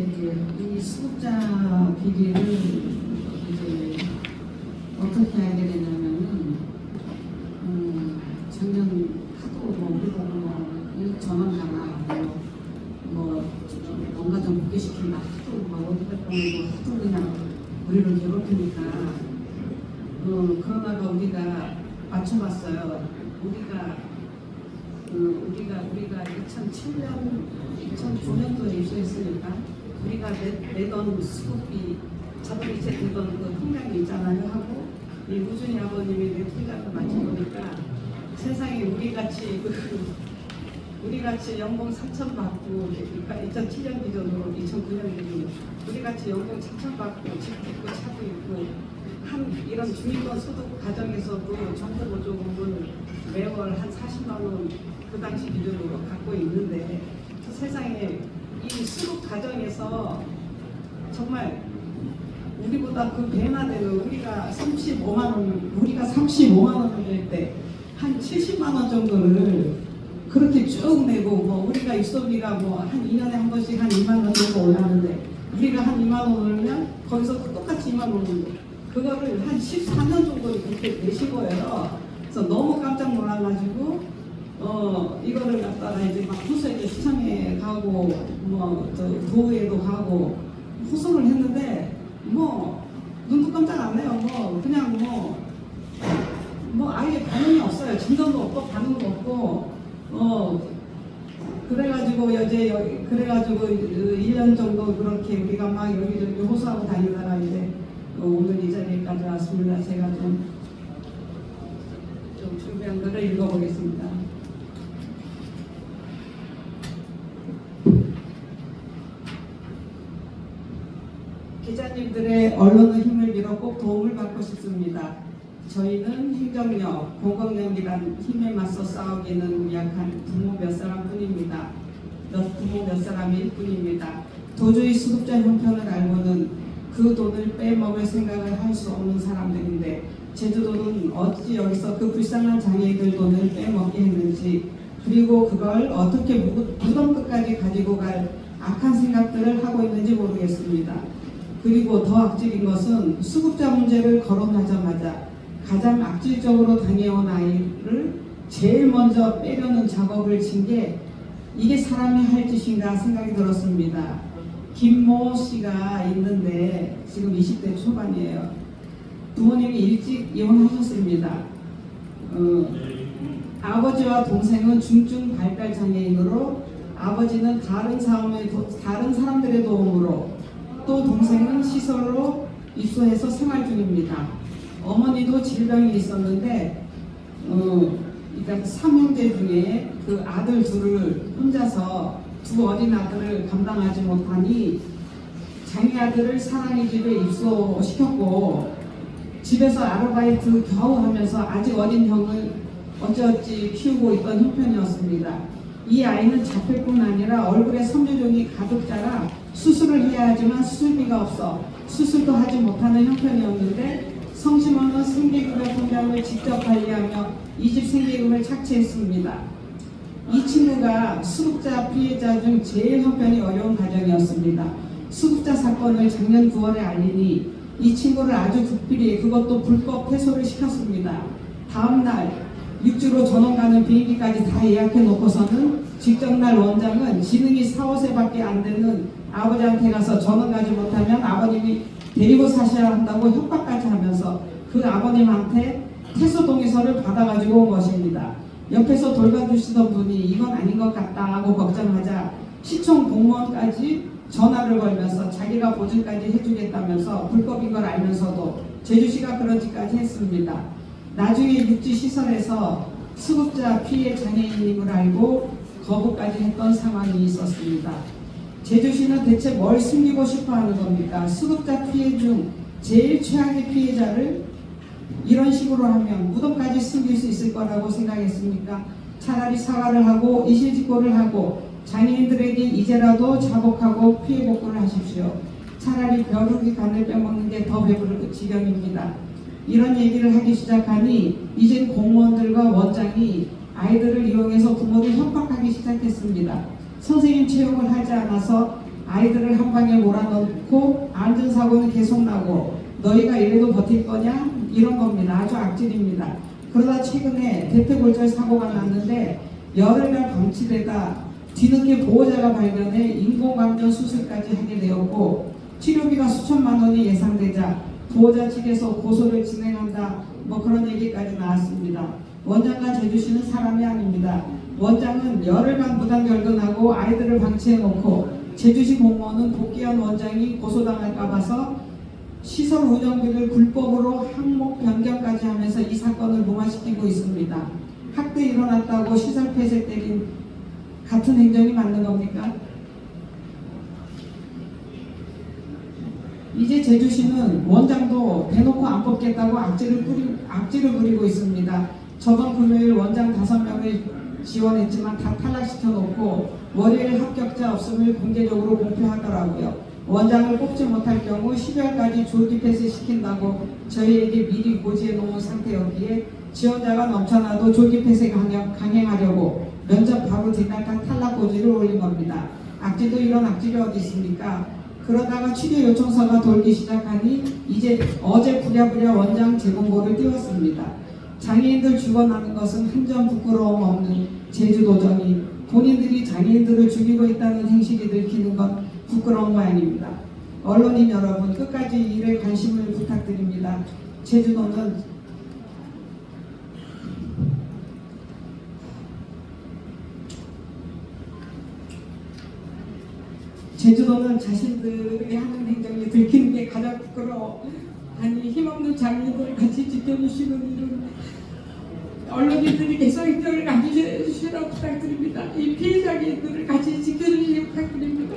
이제 이 수급자 비리를 이제 어떻게 알게 되냐면은 작년 하도 뭐 우리 보고 뭐 전원가나 뭐 뭔가 좀 복귀시킨다 하도 막 어디 갔다 오고 하도 그냥 우리를 괴롭히니까 그러다가 우리가 맞춰봤어요. 우리가 2007년, 2009년도에 입소했으니까 우리가 내던 수급비 자동이체 되던 그 통장이 있잖아요 하고 이 우준이 아버님이 내 통장을 맞춰보니까 세상에 우리같이 연봉 4천 받고 그러니까 2007년 기준으로 2009년 기준으로 우리같이 연봉 4천 받고 집 있고 차도 있고 한 이런 중위권 소득 가정에서도 정부 보조금을 매월 한 40만 원 그 당시 기준으로 갖고 있는데 그 세상에 이 수급 가정에서 정말 우리보다 그 배나 되는 우리가 35만 원을 낼 때 한 70만 원 정도를 그렇게 쭉 내고 뭐 우리가 입소비가 뭐 한 2년에 한 번씩 한 2만 원 정도 올라가는데 우리가 한 2만 원 올리면 거기서 똑같이 2만 원 올리고 그거를 한 14년 정도 이렇게 내신 거예요. 그래서 너무 깜짝 놀라가지고 이거를 갖다가 이제 막 호소에 시청에 가고 뭐 도의에도 가고 호소를 했는데 뭐 눈도 깜짝 안 해요. 뭐 그냥 뭐 아예 반응이 없어요. 진전도 없고 반응도 없고 그래가지고 1년 정도 그렇게 우리가 막 여기저기 호소하고 다니다가 이제 오늘 이 자리까지 왔습니다. 제가 좀 준비한 거를 읽어보겠습니다. 기자님들의 언론의 힘을 빌어 꼭 도움을 받고 싶습니다. 저희는 행정력, 공공력이란 힘에 맞서 싸우기는 약한 부모 몇 사람뿐입니다. 부모 몇 사람일 뿐입니다. 도저히 수급자 형편을 알고는 그 돈을 빼먹을 생각을 할 수 없는 사람들인데 제주도는 어찌 여기서 그 불쌍한 장애인들 돈을 빼먹게 했는지 그리고 그걸 어떻게 무덤 끝까지 가지고 갈 악한 생각들을 하고 있는지 모르겠습니다. 그리고 더 악질인 것은 수급자 문제를 거론하자마자 가장 악질적으로 당해온 아이를 제일 먼저 빼려는 작업을 진 게 이게 사람이 할 짓인가 생각이 들었습니다. 김모 씨가 있는데 지금 20대 초반이에요. 부모님이 일찍 이혼하셨습니다. 아버지와 동생은 중증 발달 장애인으로 아버지는 다른 사람들의 도움으로 또 동생은 시설로 입소해서 생활 중입니다. 어머니도 질병이 있었는데 그러니까 3형제 중에 그 아들 둘을 혼자서 두 어린 아들을 감당하지 못하니 장애 아들을 사랑의 집에 입소시켰고 집에서 아르바이트 겨우 하면서 아직 어린 형을 어찌어찌 키우고 있던 형편이었습니다. 이 아이는 자폐뿐 아니라 얼굴에 섬유종이 가득 자라 수술을 해야 하지만 수술비가 없어 수술도 하지 못하는 형편이었는데 성심원은 생계급여 통장을 직접 관리하며 이 집 생계금을 착취했습니다. 이 친구가 수급자 피해자 중 제일 형편이 어려운 가정이었습니다. 수급자 사건을 작년 9월에 알리니 이 친구를 아주 극비리 그것도 불법 퇴소를 시켰습니다. 다음날 육지로 전원 가는 비행기까지 다 예약해 놓고서는 직전날 원장은 지능이 4, 5세밖에 안 되는 아버지한테 가서 전원 가지 못하면 아버님이 데리고 사셔야 한다고 협박까지 하면서 그 아버님한테 퇴소 동의서를 받아가지고 온 것입니다. 옆에서 돌봐주시던 분이 이건 아닌 것 같다 하고 걱정하자 시청 공무원까지 전화를 걸면서 자기가 보증까지 해주겠다면서 불법인 걸 알면서도 제주시가 그런 짓까지 했습니다. 나중에 육지시설에서 수급자 피해 장애인임을 알고 거부까지 했던 상황이 있었습니다. 제주시는 대체 뭘 숨기고 싶어 하는 겁니까? 수급자 피해 중 제일 최악의 피해자를 이런 식으로 하면 무덤까지 숨길 수 있을 거라고 생각했습니까? 차라리 사과를 하고 이실직고를 하고 장애인들에게 이제라도 자복하고 피해 복구를 하십시오. 차라리 벼룩이 간을 빼먹는 게 더 배부를 지경입니다. 이런 얘기를 하기 시작하니 이젠 공무원들과 원장이 아이들을 이용해서 부모를 협박하기 시작했습니다. 선생님 채용을 하지 않아서 아이들을 한 방에 몰아넣고 안전사고는 계속 나고 너희가 이래도 버틸 거냐? 이런 겁니다. 아주 악질입니다. 그러다 최근에 대퇴골절 사고가 났는데 열흘간 방치되다 뒤늦게 보호자가 발견해 인공관절 수술까지 하게 되었고 치료비가 수천만 원이 예상되자 보호자 측에서 고소를 진행한다 뭐 그런 얘기까지 나왔습니다. 원장과 제주시는 사람이 아닙니다. 원장은 열흘간 무단결근하고 아이들을 방치해놓고 제주시 공무원은 복귀한 원장이 고소당할까 봐서 시설 운영비를 불법으로 항목 변경까지 하면서 이 사건을 무마시키고 있습니다. 학대 일어났다고 시설 폐쇄 때린 같은 행정이 맞는 겁니까? 이제 제주시는 원장도 대놓고 안 뽑겠다고 악질을 부리고 있습니다. 저번 금요일 원장 5명을 지원했지만 다 탈락시켜놓고 월요일 합격자 없음을 공개적으로 공표하더라고요. 원장을 뽑지 못할 경우 12월까지 조기 폐쇄시킨다고 저희에게 미리 고지해 놓은 상태였기에 지원자가 넘쳐나도 조기 폐쇄 강행하려고 면접 바로 뒷날 탈락 고지를 올린 겁니다. 악질도 이런 악질이 어디 있습니까? 그러다가 취재 요청서가 돌기 시작하니 이제 어제 부랴부랴 원장 재공고를 띄웠습니다. 장애인들 죽어나는 것은 한 점 부끄러움 없는 제주도정이 본인들이 장애인들을 죽이고 있다는 행실이 들키는 건 부끄러운 모양입니다. 언론인 여러분 끝까지 이 일에 관심을 부탁드립니다. 제주도는 자신들이 하는 행정이 들키는 게 가장 부끄러워. 아니 힘없는 장애인들을 같이 지켜주시는 일은 언론인들이 개성인들을 가지시라고 부탁드립니다. 이 피해 장애인들을 같이 지켜주시기 부탁드립니다.